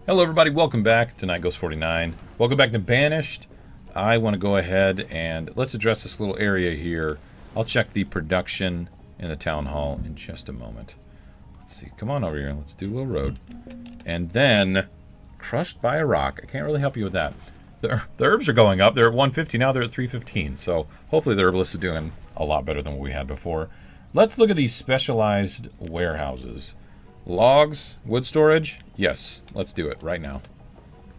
Hello everybody, welcome back to Night Ghost 49. Welcome back to Banished. I want to go ahead and let's address this little area here. I'll check the production in the town hall in just a moment. Let's see, come on over here and let's do a little road. And then, crushed by a rock. I can't really help you with that. The herbs are going up. They're at 150 now, they're at 315. So hopefully the herbalist is doing a lot better than what we had before. Let's look at these specialized warehouses. Logs, wood storage, yes, let's do it right now.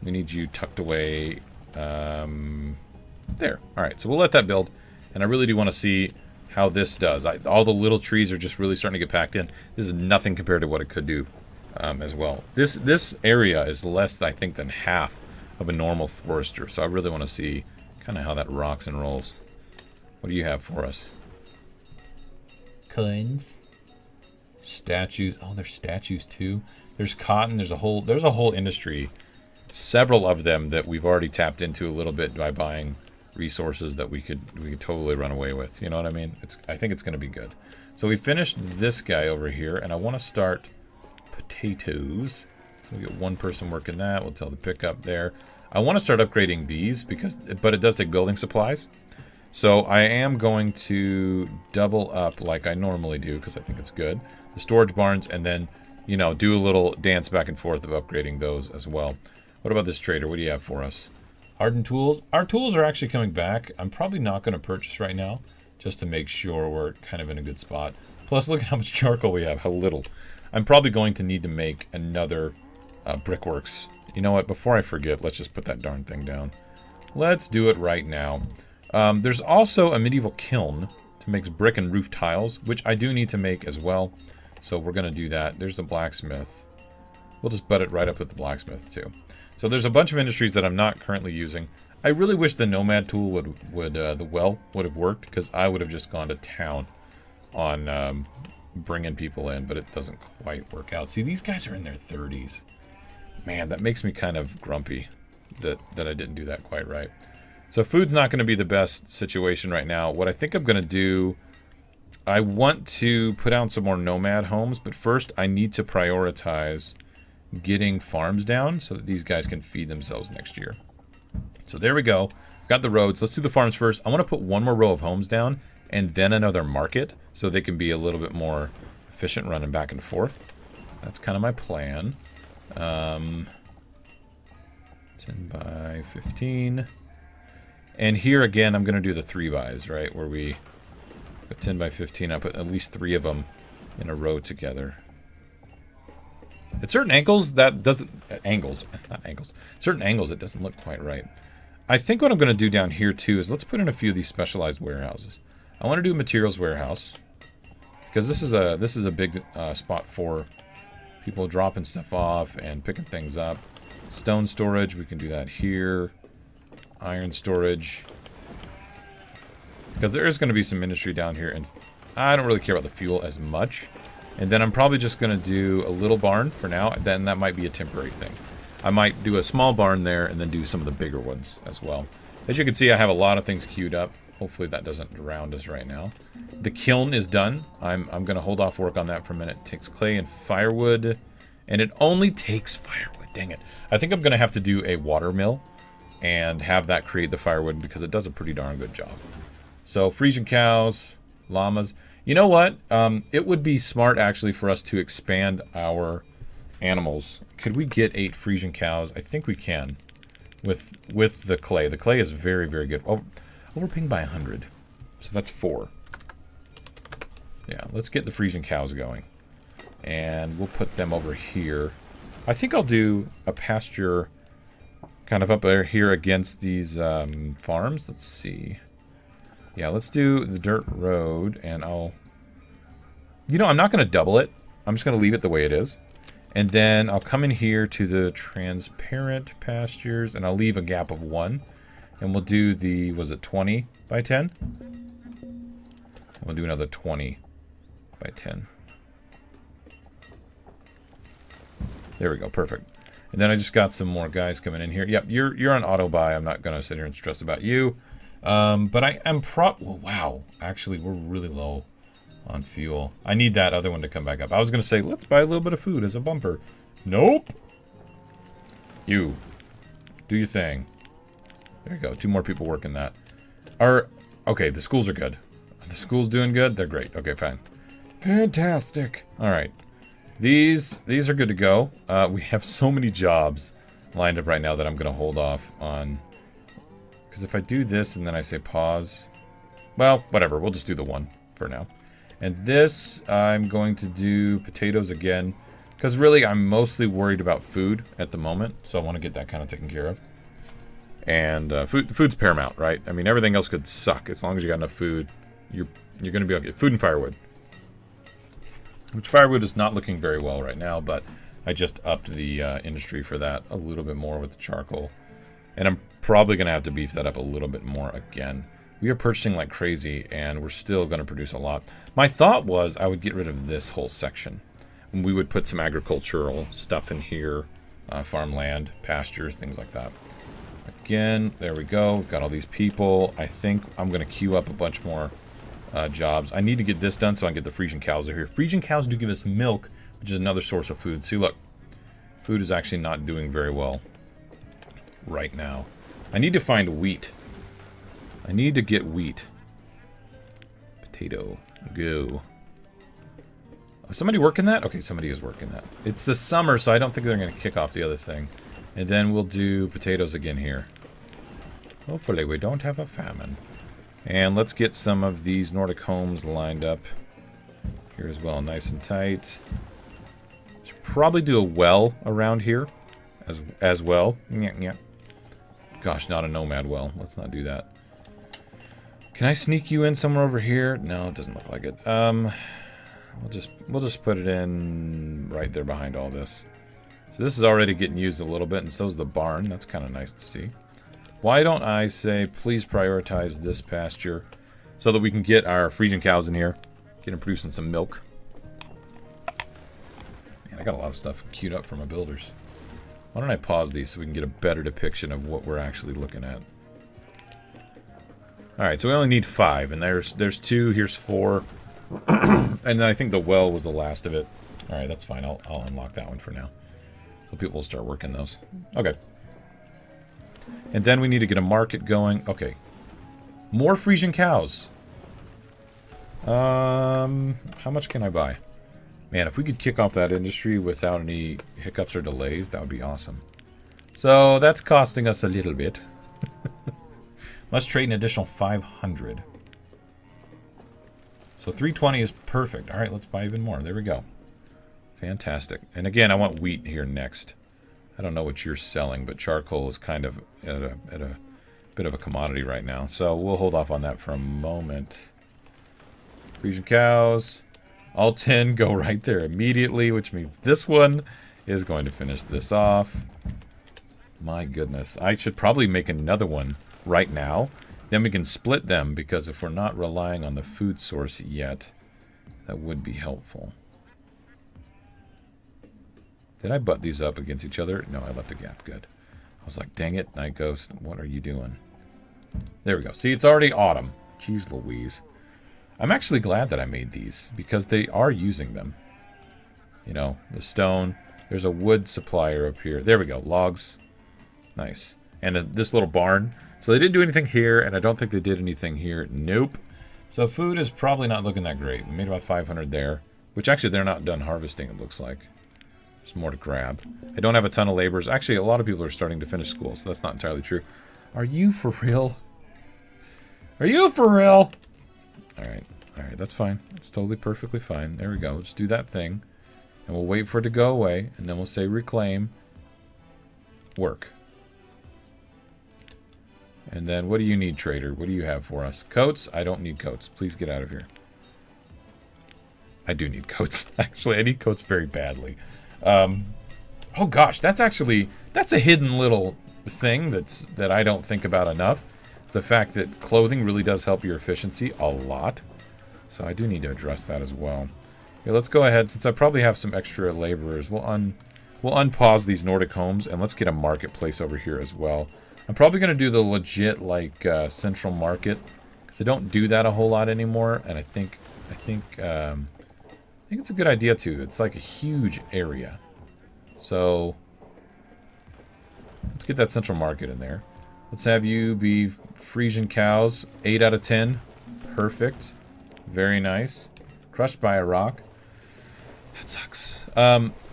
We need you tucked away, there. Alright, so we'll let that build, and I really do want to see how this does. All the little trees are just really starting to get packed in. This is nothing compared to what it could do as well. This area is less, I think, than half of a normal forester, so I really want to see kind of how that rocks and rolls. What do you have for us? Coins. Statues. Oh, there's statues too. There's cotton. There's a whole industry. Several of them that we've already tapped into a little bit by buying resources that we could totally run away with. You know what I mean? I think it's going to be good. So we finished this guy over here, and I want to start potatoes. So we get one person working that. We'll tell the pickup there. I want to start upgrading these but it does take building supplies. So I am going to double up like I normally do because I think it's good. The storage barns, and then, you know, do a little dance back and forth of upgrading those as well. What about this trader? What do you have for us? Hardened tools. Our tools are actually coming back. I'm probably not going to purchase right now just to make sure we're kind of in a good spot. Plus, look at how much charcoal we have, how little. I'm probably going to need to make another brickworks. You know what? Before I forget, let's just put that darn thing down. Let's do it right now. There's also a medieval kiln to make brick and roof tiles, which I do need to make as well. So we're going to do that. There's the blacksmith. We'll just butt it right up with the blacksmith too. So there's a bunch of industries that I'm not currently using. I really wish the Nomad tool would have worked, because I would have just gone to town on bringing people in, but it doesn't quite work out. See, these guys are in their 30s. Man, that makes me kind of grumpy that I didn't do that quite right. So food's not going to be the best situation right now. What I think I'm going to do, I want to put out some more nomad homes, but first I need to prioritize getting farms down so that these guys can feed themselves next year. So there we go. Got the roads. Let's do the farms first. I want to put one more row of homes down and then another market so they can be a little bit more efficient running back and forth. That's kind of my plan. 10 by 15. And here again, I'm going to do the 3-bys, right? Where we put 10 by 15. I put at least 3 of them in a row together. At certain angles, that doesn't... Certain angles, it doesn't look quite right. I think what I'm going to do down here, too, is let's put in a few of these specialized warehouses. I want to do a materials warehouse, because this is a big spot for people dropping stuff off and picking things up. Stone storage, we can do that here. Iron storage, because there is going to be some industry down here, and I don't really care about the fuel as much. And then I'm probably just going to do a little barn for now, and then that might be a temporary thing. I might do a small barn there and then do some of the bigger ones as well. As you can see, I have a lot of things queued up. Hopefully that doesn't drown us right now. The kiln is done. I'm going to hold off work on that for a minute. It takes clay and firewood, and it only takes firewood. Dang it. I think I'm going to have to do a water mill and have that create the firewood, because it does a pretty darn good job. So Frisian cows, llamas. You know what? It would be smart actually for us to expand our animals. Could we get 8 Frisian cows? I think we can with the clay. The clay is very, very good. Overpinged by 100. So that's 4. Yeah, let's get the Frisian cows going. And we'll put them over here. I think I'll do a pasture kind of up there here against these farms. Let's see. Yeah, let's do the dirt road, and I'll... You know, I'm not going to double it. I'm just going to leave it the way it is. And then I'll come in here to the transparent pastures, and I'll leave a gap of 1. And we'll do the, was it 20 by 10? We'll do another 20 by 10. There we go, perfect. And then I just got some more guys coming in here. Yep, you're on auto buy. I'm not going to sit here and stress about you. But I am wow, actually, we're really low on fuel. I need that other one to come back up. I was going to say, let's buy a little bit of food as a bumper. Nope. You. Do your thing. There you go. 2 more people working that. Okay, the schools are good. The school's doing good? They're great. Okay, fine. Fantastic. Alright. These are good to go. We have so many jobs lined up right now that I'm going to hold off on. Because if I do this and then I say pause... Well, whatever. We'll just do the one for now. And this, I'm going to do potatoes again. Because really, I'm mostly worried about food at the moment. So I want to get that kind of taken care of. And food's paramount, right? I mean, everything else could suck. As long as you got enough food, you're going to be okay. Food and firewood. Which firewood is not looking very well right now, but I just upped the industry for that a little bit more with the charcoal. And I'm probably going to have to beef that up a little bit more again. We are purchasing like crazy, and we're still going to produce a lot. My thought was I would get rid of this whole section. And we would put some agricultural stuff in here. Farmland, pastures, things like that. Again, there we go. We've got all these people. I think I'm going to queue up a bunch more jobs. I need to get this done so I can get the Frisian cows over here. Frisian cows do give us milk, which is another source of food. See, look. Food is actually not doing very well right now. I need to find wheat. I need to get wheat. Potato. Go. Somebody working that? Okay, somebody is working that. It's the summer, so I don't think they're going to kick off the other thing. And then we'll do potatoes again here. Hopefully we don't have a famine. And let's get some of these Nordic homes lined up here as well, nice and tight. Should probably do a well around here as well. Yeah. Gosh, not a nomad well. Let's not do that. Can I sneak you in somewhere over here? No, it doesn't look like it. We'll just put it in right there behind all this. So this is already getting used a little bit, and so is the barn. That's kind of nice to see. Why don't I say, please prioritize this pasture so that we can get our Frisian cows in here, get them producing some milk. Man, I got a lot of stuff queued up for my builders. Why don't I pause these so we can get a better depiction of what we're actually looking at. Alright, so we only need 5, and there's 2, here's 4. And then I think the well was the last of it. Alright, that's fine. I'll unlock that one for now. So people will start working those. Okay. And then we need to get a market going. Okay. More Frisian cows. How much can I buy? Man, if we could kick off that industry without any hiccups or delays, that would be awesome. So that's costing us a little bit. Must trade an additional 500. So 320 is perfect. All right, let's buy even more. There we go. Fantastic. And again, I want wheat here next. I don't know what you're selling, but charcoal is kind of at a bit of a commodity right now. So we'll hold off on that for a moment. Frisian cows. All 10 go right there immediately, which means this one is going to finish this off. My goodness. I should probably make another one right now. Then we can split them, because if we're not relying on the food source yet, that would be helpful. Did I butt these up against each other? No, I left a gap. Good. I was like, dang it, Night Ghost, what are you doing? There we go. See, it's already autumn. Jeez Louise. I'm actually glad that I made these, because they are using them. You know, the stone. There's a wood supplier up here. There we go. Logs. Nice. And this little barn. So they didn't do anything here, and I don't think they did anything here. Nope. So food is probably not looking that great. We made about 500 there, which actually they're not done harvesting, it looks like. There's more to grab. I don't have a ton of laborers. Actually, a lot of people are starting to finish school, so that's not entirely true. Are you for real? Are you for real? Alright, that's fine. It's totally perfectly fine. There we go. Let's do that thing. And we'll wait for it to go away, and then we'll say reclaim. Work. And then, what do you need, trader? What do you have for us? Coats? I don't need coats. Please get out of here. I do need coats. Actually, I need coats very badly. Oh gosh, that's a hidden little thing that I don't think about enough. It's the fact that clothing really does help your efficiency a lot. So I do need to address that as well. Okay, let's go ahead, since I probably have some extra laborers. We'll unpause these Nordic homes, and let's get a marketplace over here as well. I'm probably going to do the legit, like, central market, because I don't do that a whole lot anymore, and I think it's a good idea, too. It's like a huge area. So, Let's get that central market in there. Let's have you be Frisian cows. 8 out of 10. Perfect. Very nice. Crushed by a rock. That sucks.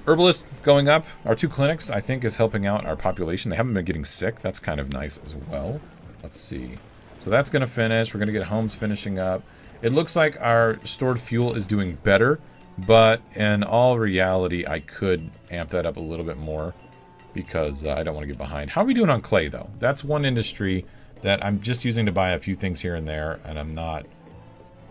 Herbalist going up. Our 2 clinics, I think, is helping out our population. They haven't been getting sick. That's kind of nice as well. Let's see. So that's going to finish. We're going to get homes finishing up. It looks like our stored fuel is doing better, but in all reality, I could amp that up a little bit more because I don't want to get behind. How are we doing on clay, though? That's one industry that I'm just using to buy a few things here and there, and I'm not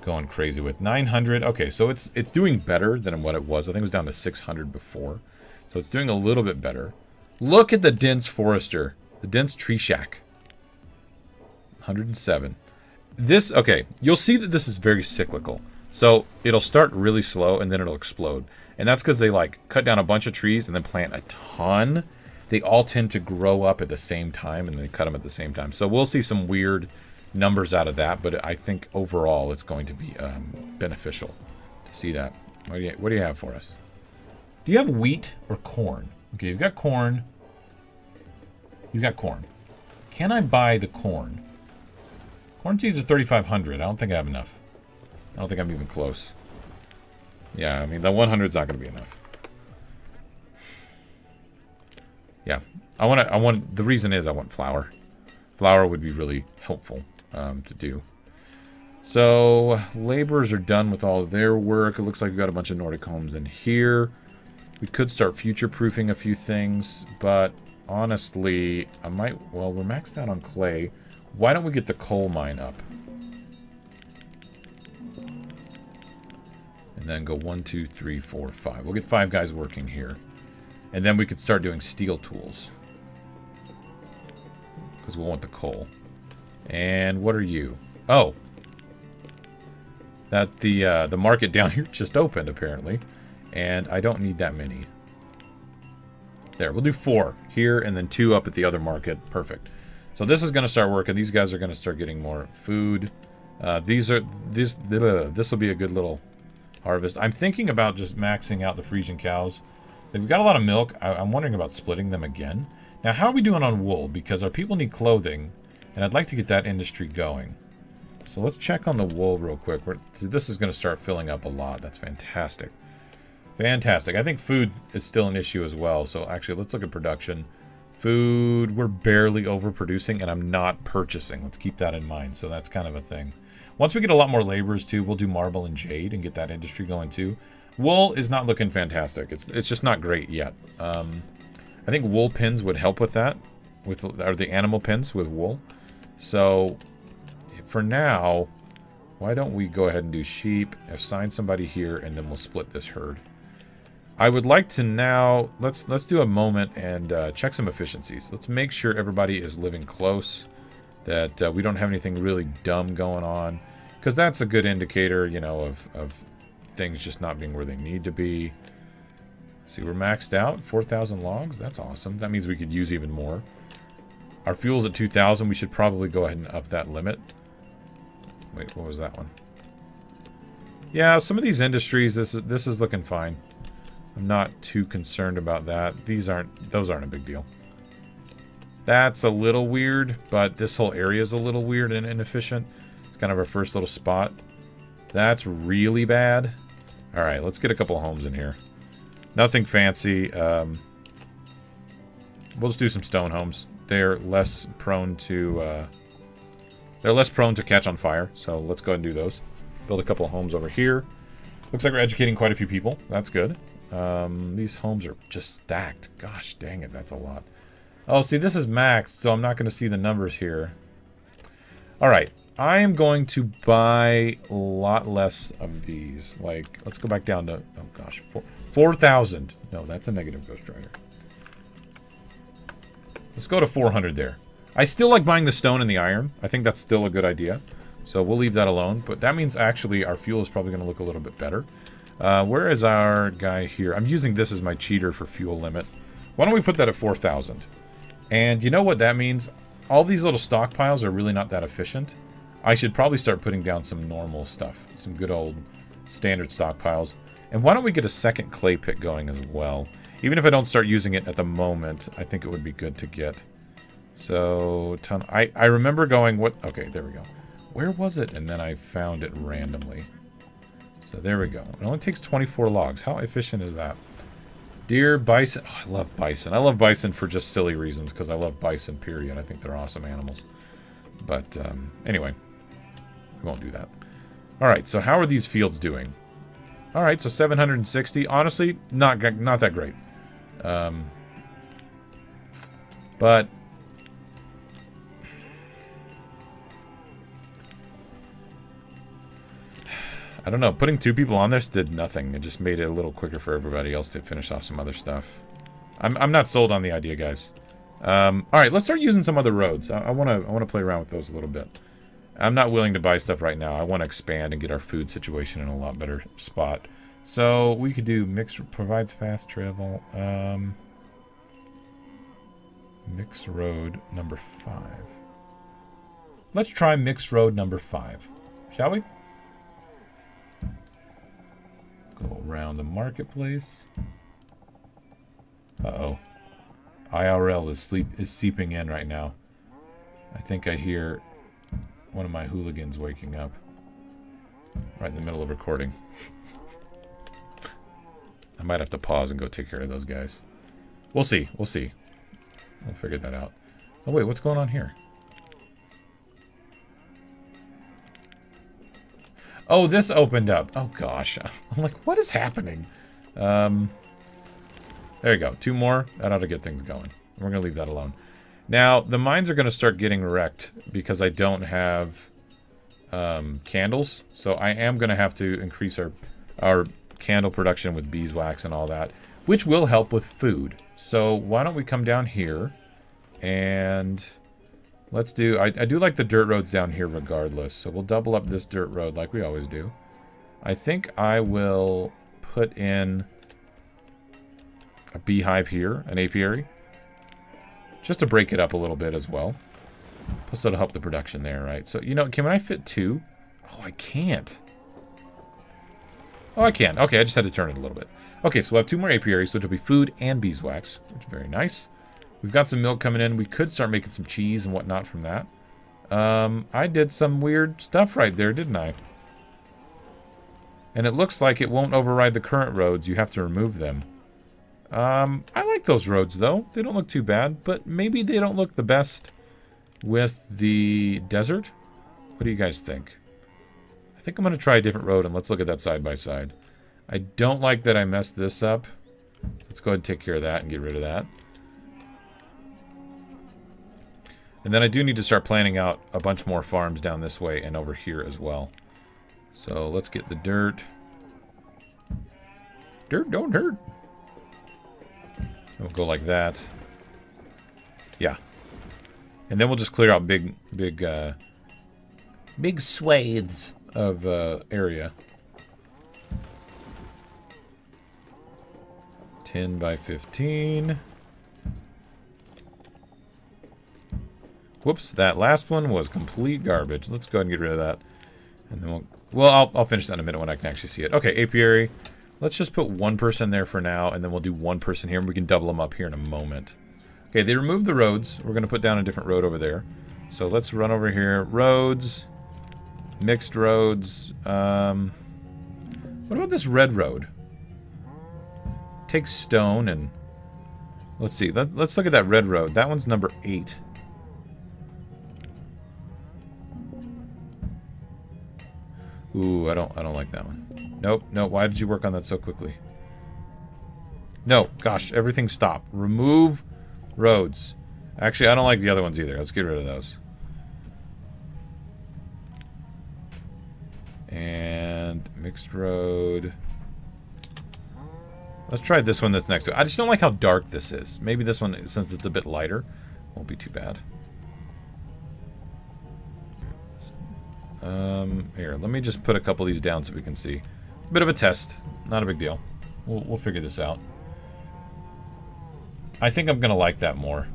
going crazy with. 900. Okay, so it's doing better than what it was. I think it was down to 600 before. So it's doing a little bit better. Look at the dense forester. The dense tree shack. 107. This, okay, you'll see that this is very cyclical. So it'll start really slow and then it'll explode. And that's because they like cut down a bunch of trees and then plant a ton. They all tend to grow up at the same time and they cut them at the same time. So we'll see some weird numbers out of that, but I think overall it's going to be beneficial to see that. What do you have for us? Do you have wheat or corn? Okay, you've got corn. You've got corn. Can I buy the corn? Corn seeds are 3,500. I don't think I have enough. I don't think I'm even close. Yeah, I mean, the 100's not going to be enough. Yeah, the reason is I want flour. Flour would be really helpful to do. So, laborers are done with all their work. It looks like we've got a bunch of Nordic homes in here. We could start future-proofing a few things, but honestly, I might, well, we're maxed out on clay. Why don't we get the coal mine up? And then go 1, 2, 3, 4, 5. We'll get 5 guys working here. And then we could start doing steel tools. Because we'll want the coal. And what are you? Oh. That the market down here just opened, apparently. And I don't need that many. There, we'll do 4 here and then 2 up at the other market. Perfect. So this is going to start working. These guys are going to start getting more food. This will be a good little harvest. I'm thinking about just maxing out the Frisian cows. They've got a lot of milk. I'm wondering about splitting them again. Now, how are we doing on wool? Because our people need clothing, and I'd like to get that industry going. So let's check on the wool real quick. This is going to start filling up a lot. That's fantastic. Fantastic. I think food is still an issue as well. So actually, let's look at production. Food, we're barely overproducing, and I'm not purchasing. Let's keep that in mind. So that's kind of a thing. Once we get a lot more laborers, too, we'll do marble and jade and get that industry going, too. Wool is not looking fantastic. It's just not great yet. I think wool pins would help with that, or the animal pins with wool. So for now, why don't we go ahead and do sheep, assign somebody here, and then we'll split this herd. I would like to now, let's do a moment and check some efficiencies. Let's make sure everybody is living close, that we don't have anything really dumb going on, because that's a good indicator, you know, of things just not being where they need to be. See, we're maxed out, 4,000 logs, that's awesome. That means we could use even more. Our fuel's at 2,000, we should probably go ahead and up that limit. Wait, what was that one? Yeah, some of these industries, this is looking fine. I'm not too concerned about that. Those aren't a big deal. That's a little weird, but this whole area is a little weird and inefficient. It's kind of our first little spot. That's really bad. All right, let's get a couple of homes in here. Nothing fancy. We'll just do some stone homes. They're less prone to catch on fire, so let's go ahead and do those. Build a couple of homes over here. Looks like we're educating quite a few people. That's good. These homes are just stacked. Gosh dang it, that's a lot. Oh, see, this is maxed, so I'm not going to see the numbers here. Alright, I am going to buy a lot less of these. Like, let's go back down to, oh gosh, 4,000. No, that's a negative Ghost Rider. Let's go to 400 there. I still like buying the stone and the iron. I think that's still a good idea. So we'll leave that alone. But that means actually our fuel is probably going to look a little bit better. Where is our guy here? I'm using this as my cheater for fuel limit. Why don't we put that at 4,000? And you know what that means? All these little stockpiles are really not that efficient. I should probably start putting down some normal stuff. Some good old standard stockpiles. And why don't we get a second clay pit going as well? Even if I don't start using it at the moment, I think it would be good to get So, I remember going, what? Okay, there we go. Where was it? And then I found it randomly. So there we go. It only takes 24 logs. How efficient is that? Deer, bison. Oh, I love bison. I love bison for just silly reasons, because I love bison, period. I think they're awesome animals. But, anyway. We won't do that. Alright, so how are these fields doing? Alright, so 760. Honestly, not that great. But... I don't know. Putting 2 people on this did nothing. It just made it a little quicker for everybody else to finish off some other stuff. I'm not sold on the idea, guys. Alright, let's start using some other roads. I wanna play around with those a little bit. I'm not willing to buy stuff right now. I want to expand and get our food situation in a lot better spot. So we could do provides fast travel. Mixed road number 5. Let's try mixed road number 5. Shall we? Go around the marketplace. Uh-oh. IRL is seeping in right now. I think I hear one of my hooligans waking up. Right in the middle of recording. I might have to pause and go take care of those guys. We'll see. We'll see. We'll figure that out. Oh, wait. What's going on here? Oh, this opened up. Oh, gosh. I'm like, what is happening? There you go. 2 more. That ought to get things going. We're going to leave that alone. Now, the mines are going to start getting wrecked because I don't have candles. So I am going to have to increase our candle production with beeswax and all that, which will help with food. So why don't we come down here and let's do... I do like the dirt roads down here regardless. So we'll double up this dirt road like we always do. I think I will put in a beehive here, an apiary. Just to break it up a little bit as well. Plus that'll help the production there, right? So, you know, can I fit 2? Oh, I can't. Oh, I can. Okay, I just had to turn it a little bit. Okay, so we'll have 2 more apiaries, so it'll be food and beeswax, which is very nice. We've got some milk coming in. We could start making some cheese and whatnot from that. I did some weird stuff right there, didn't I? And it looks like it won't override the current roads. You have to remove them. I like those roads, though. They don't look too bad, but maybe they don't look the best with the desert. What do you guys think? I think I'm going to try a different road, and let's look at that side by side. I don't like that I messed this up. Let's go ahead and take care of that and get rid of that. And then I do need to start planning out a bunch more farms down this way and over here as well. So let's get the dirt. Dirt don't hurt. We'll go like that. Yeah. And then we'll just clear out big swathes of area. 10 by 15. Whoops, that last one was complete garbage. Let's go ahead and get rid of that. And then I'll finish that in a minute when I can actually see it. Okay, apiary. Let's just put 1 person there for now, and then we'll do 1 person here, and we can double them up here in a moment. Okay, they removed the roads. We're going to put down a different road over there. So let's run over here. Roads. Mixed roads. What about this red road? Takes stone and... Let's see. Let's look at that red road. That one's number 8. Ooh, I don't like that one. Nope, no, why did you work on that so quickly? No, gosh, everything stop. Remove roads. Actually, I don't like the other ones either. Let's get rid of those. And mixed road. Let's try this one that's next to it. I just don't like how dark this is. Maybe this one, since it's a bit lighter, won't be too bad. Here, let me just put a couple of these down so we can see. Bit of a test. Not a big deal. We'll figure this out. I think I'm gonna like that more.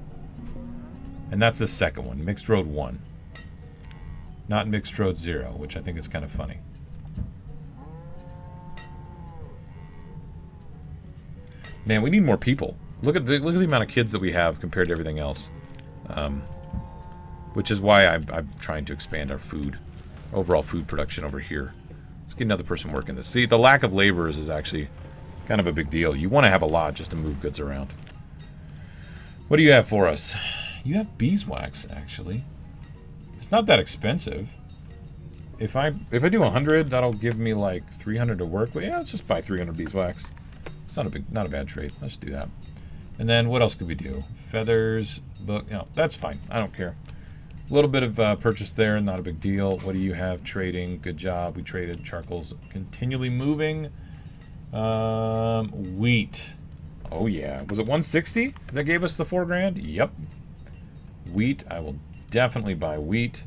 And that's the second one, Mixed Road 1. Not Mixed Road 0, which I think is kind of funny. Man, we need more people. Look at the amount of kids that we have compared to everything else. which is why I'm trying to expand our overall food production over here. Let's get another person working this. See, the lack of laborers is actually kind of a big deal. You want to have a lot just to move goods around. What do you have for us? You have beeswax, actually. It's not that expensive. If I do 100, that'll give me like 300 to work with. Yeah, let's just buy 300 beeswax. It's not a bad trade. Let's do that. And then what else could we do? Feathers, book. No, that's fine. I don't care. A little bit of purchase there, not a big deal. What do you have? Trading. Good job. We traded. Charcoal's continually moving. Wheat. Oh yeah. Was it 160 that gave us the 4 grand? Yep. Wheat. I will definitely buy wheat.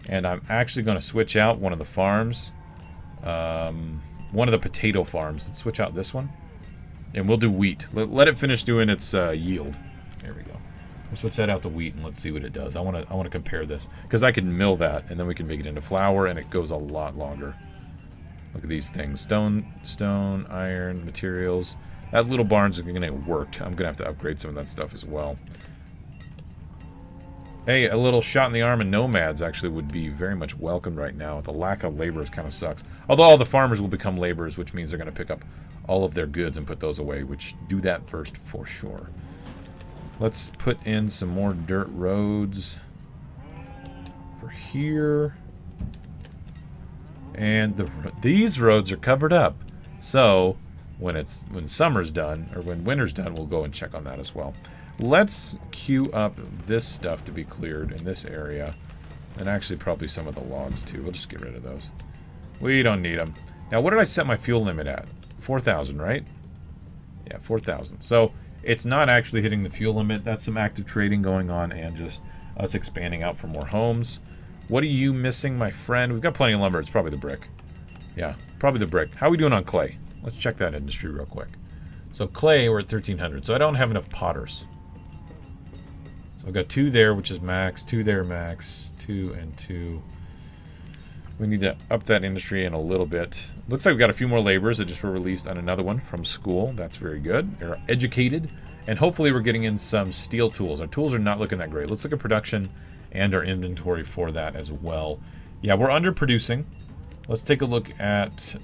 And I'm actually going to switch out one of the farms. One of the potato farms. Let's switch out this one. And we'll do wheat. Let it finish doing its yield. There we go. We'll switch that out to wheat and let's see what it does. I want to compare this. Because I can mill that and then we can make it into flour and it goes a lot longer. Look at these things. Stone, iron, materials. That little barn's going to work. I'm going to have to upgrade some of that stuff as well. Hey, a little shot in the arm and nomads actually would be very much welcomed right now. The lack of laborers kind of sucks. Although all the farmers will become laborers, which means they're going to pick up all of their goods and put those away, which do that first for sure. Let's put in some more dirt roads for here. And these roads are covered up. So when summer's done, or when winter's done, we'll go and check on that as well. Let's queue up this stuff to be cleared in this area. And actually probably some of the logs too. We'll just get rid of those. We don't need them. Now what did I set my fuel limit at? 4,000, right? Yeah, 4,000. So it's not actually hitting the fuel limit. That's some active trading going on and just us expanding out for more homes. What are you missing, my friend? We've got plenty of lumber. It's probably the brick. Yeah, probably the brick. How are we doing on clay? Let's check that industry real quick. So clay, we're at 1,300. So I don't have enough potters. So I've got 2 there, which is max. 2 there, max. 2 and 2. We need to up that industry in a little bit. Looks like we've got a few more laborers that just were released on another one from school. That's very good. They're educated. And hopefully we're getting in some steel tools. Our tools are not looking that great. Let's look at production and our inventory for that as well. Yeah, we're underproducing. Let's take a look at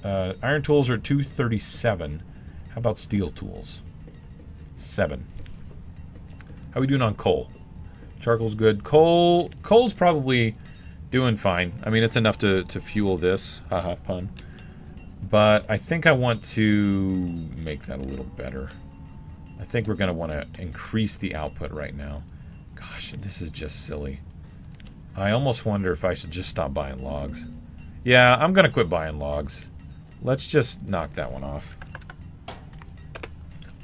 iron tools are 237. How about steel tools? 7. How are we doing on coal? Charcoal's good. Coal's probably doing fine. I mean, it's enough to fuel this. Haha, pun. But I think I want to make that a little better. I think we're going to want to increase the output right now. Gosh, this is just silly. I almost wonder if I should just stop buying logs. Yeah, I'm going to quit buying logs. Let's just knock that one off.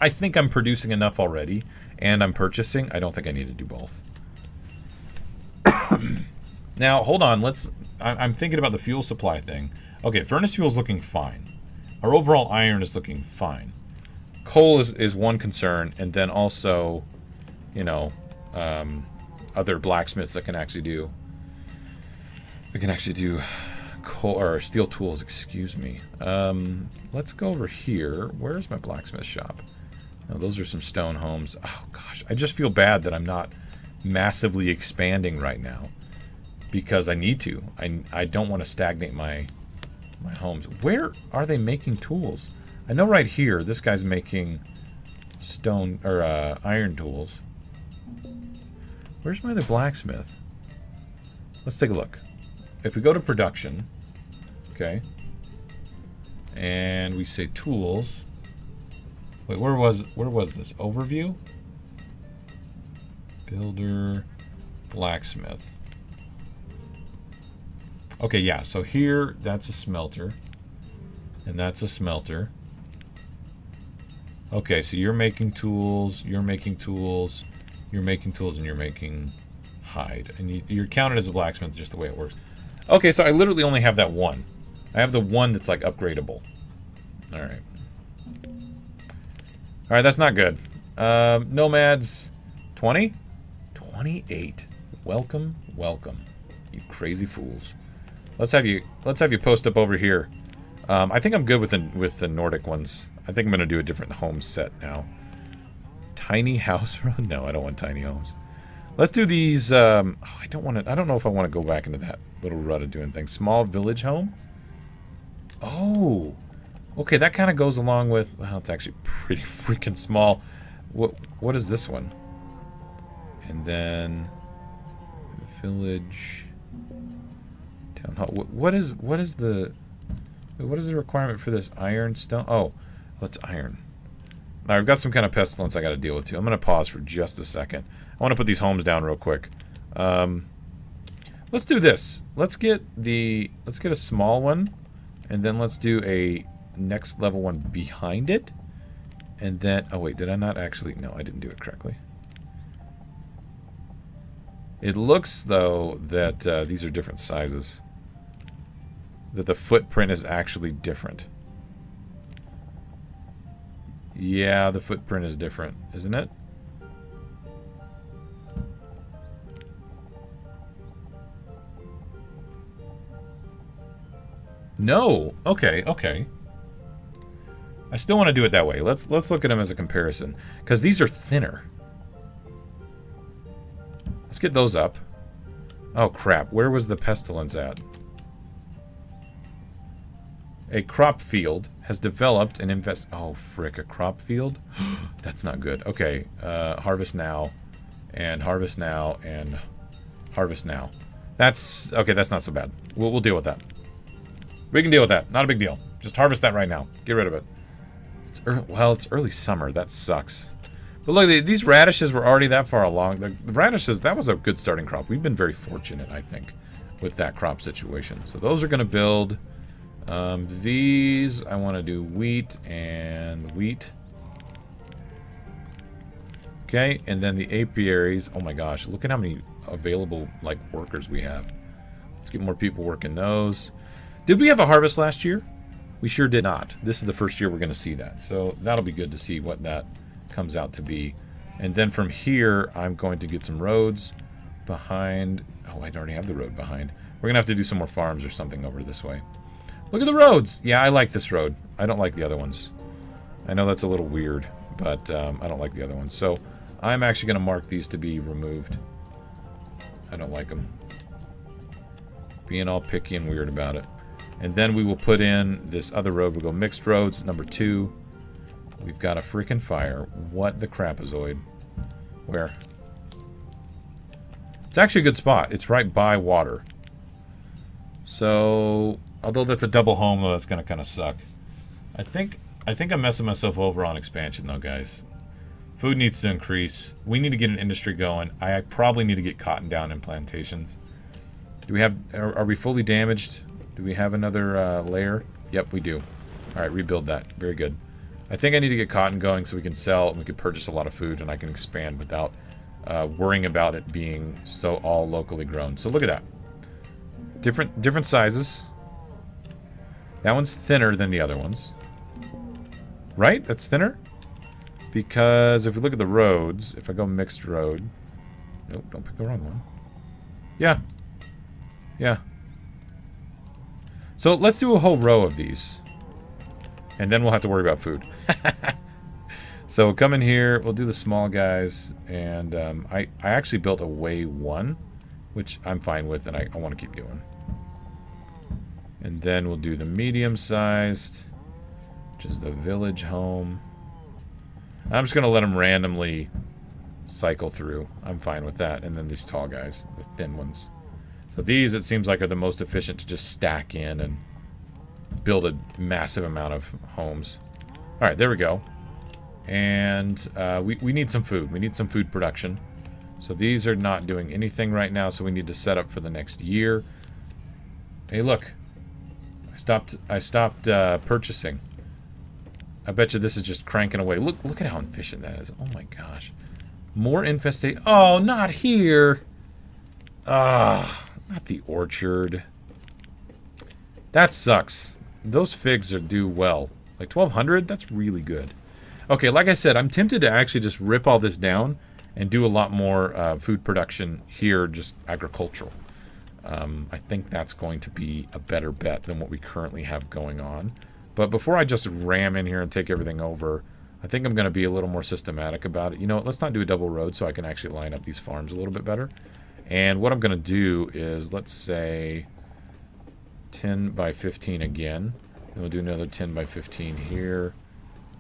I think I'm producing enough already, and I'm purchasing. I don't think I need to do both. Now, hold on. I'm thinking about the fuel supply thing. Okay, furnace fuel is looking fine. Our overall iron is looking fine. Coal is one concern, and then also, you know, other blacksmiths that can actually do. We can actually do coal or steel tools. Excuse me. Let's go over here. Where's my blacksmith shop? Oh, those are some stone homes. Oh gosh, I just feel bad that I'm not massively expanding right now because I need to. I don't want to stagnate my homes. Where are they making tools? I know right here this guy's making stone or iron tools. Where's my other blacksmith? Let's take a look. If we go to production, okay, and we say tools. Wait, where was this? Overview? Builder, blacksmith. Okay, yeah, so here, that's a smelter. And that's a smelter. Okay, so you're making tools, you're making tools, you're making tools, and you're making hide. And you're counted as a blacksmith, just the way it works. Okay, so I literally only have that one. I have the one that's, like, upgradable. Alright. Alright, that's not good. Nomads, 20? 28. Welcome, welcome. You crazy fools. Let's have you post up over here. I think I'm good with the Nordic ones. I think I'm gonna do a different home set now. Tiny house run? No, I don't want tiny homes. Let's do these. I don't want to. I don't know if I want to go back into that little rut of doing things. Small village home. Oh, okay. That kind of goes along with. Well, it's actually pretty freaking small. What is this one? And then village town hall. What is the requirement for this? Iron, stone. Oh, let's iron. Now I've got some kind of pestilence I got to deal with too. I'm going to pause for just a second. I want to put these homes down real quick. Let's do this. Let's get a small one, and then let's do a next level one behind it, and then oh wait, did I not actually? No, I didn't do it correctly. It looks though that these are different sizes. That the footprint is actually different. Yeah, the footprint is different, isn't it? No. Okay, okay. I still want to do it that way. Let's look at them as a comparison, because these are thinner. Let's get those up. Oh crap, where was the pestilence at? A crop field has developed and oh frick, a crop field? That's not good. Okay, harvest now, and harvest now, and harvest now. That's okay, that's not so bad. We'll deal with that. We can deal with that. Not a big deal. Just harvest that right now. Get rid of it. Well, it's early summer. That sucks. But look, these radishes were already that far along. The radishes, that was a good starting crop. We've been very fortunate, I think, with that crop situation. So those are going to build. These, I want to do wheat and wheat. Okay, and then the apiaries. Oh my gosh, look at how many available, like, workers we have. Let's get more people working those. Did we have a harvest last year? We sure did not. This is the first year we're going to see that. So that'll be good to see what that comes out to be. And then from here, I'm going to get some roads behind. Oh, I already have the road behind. We're going to have to do some more farms or something over this way. Look at the roads. Yeah, I like this road. I don't like the other ones. I know that's a little weird, but I don't like the other ones. So I'm actually going to mark these to be removed. I don't like them. Being all picky and weird about it. And then we will put in this other road. We'll go mixed roads, number 2. We've got a freaking fire. What the crapazoid? Where? It's actually a good spot. It's right by water. So, although that's a double home, though, that's going to kind of suck. I think I'm messing myself over on expansion, though, guys. Food needs to increase. We need to get an industry going. I probably need to get cotton down in plantations. Do we have... Are we fully damaged? Do we have another layer? Yep, we do. Alright, rebuild that. Very good. I think I need to get cotton going so we can sell and we can purchase a lot of food and I can expand without worrying about it being so all locally grown. So look at that. Different sizes. That one's thinner than the other ones. Right? That's thinner? Because if we look at the roads, if I go mixed road... Nope, don't pick the wrong one. Yeah. Yeah. So let's do a whole row of these. And then we'll have to worry about food. So we'll come in here, we'll do the small guys, and I actually built a way 1, which I'm fine with and I want to keep doing. And then we'll do the medium-sized, which is the village home. I'm just going to let them randomly cycle through. I'm fine with that. And then these tall guys, the thin ones. So these, it seems like, are the most efficient to just stack in and build a massive amount of homes. Alright, there we go. And we need some food. We need some food production. So these are not doing anything right now, so we need to set up for the next year. Hey, look. I stopped purchasing. I bet you this is just cranking away. Look at how efficient that is. Oh my gosh. More infestation. Oh, not here. Ah. Not the orchard. That sucks. Those figs do well. Like 1,200? That's really good. Okay, like I said, I'm tempted to actually just rip all this down and do a lot more food production here, just agricultural. I think that's going to be a better bet than what we currently have going on. But before I just ram in here and take everything over, I think I'm going to be a little more systematic about it. You know what? Let's not do a double road so I can actually line up these farms a little bit better. And what I'm going to do is, let's say 10 by 15 again. And we'll do another 10 by 15 here.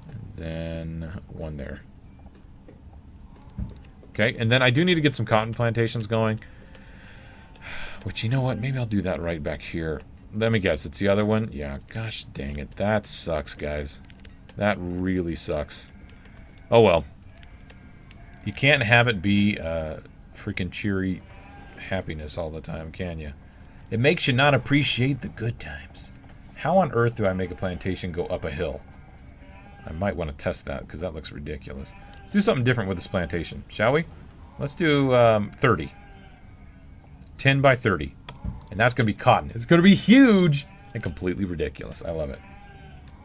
And then one there. Okay, and then I do need to get some cotton plantations going. Which, you know what? Maybe I'll do that right back here. Let me guess. It's the other one? Yeah, gosh dang it. That sucks, guys. That really sucks. Oh, well. You can't have it be freaking cheery happiness all the time, can you? It makes you not appreciate the good times. How on earth do I make a plantation go up a hill? I might want to test that because that looks ridiculous. Let's do something different with this plantation, shall we? Let's do 30. 10 by 30. And that's going to be cotton. It's going to be huge and completely ridiculous. I love it.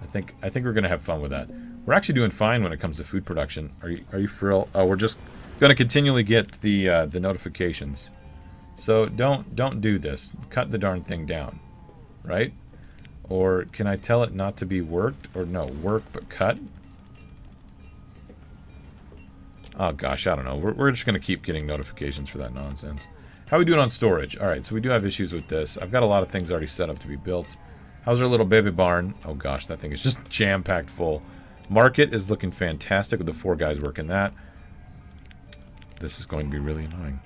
I think we're going to have fun with that. We're actually doing fine when it comes to food production. Are you for real? Oh, we're just going to continually get the notifications. So don't do this. Cut the darn thing down, right? Or can I tell it not to be worked? Or no, work but cut? Oh gosh, I don't know. We're just going to keep getting notifications for that nonsense. How are we doing on storage? All right, so we do have issues with this. I've got a lot of things already set up to be built. How's our little baby barn? Oh gosh, that thing is just jam-packed full. Market is looking fantastic with the 4 guys working that. This is going to be really annoying.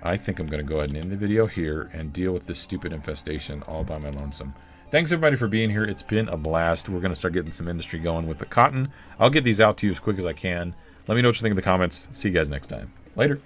I think I'm going to go ahead and end the video here and deal with this stupid infestation all by my lonesome. Thanks everybody for being here. It's been a blast. We're going to start getting some industry going with the cotton. I'll get these out to you as quick as I can. Let me know what you think in the comments. See you guys next time. Later.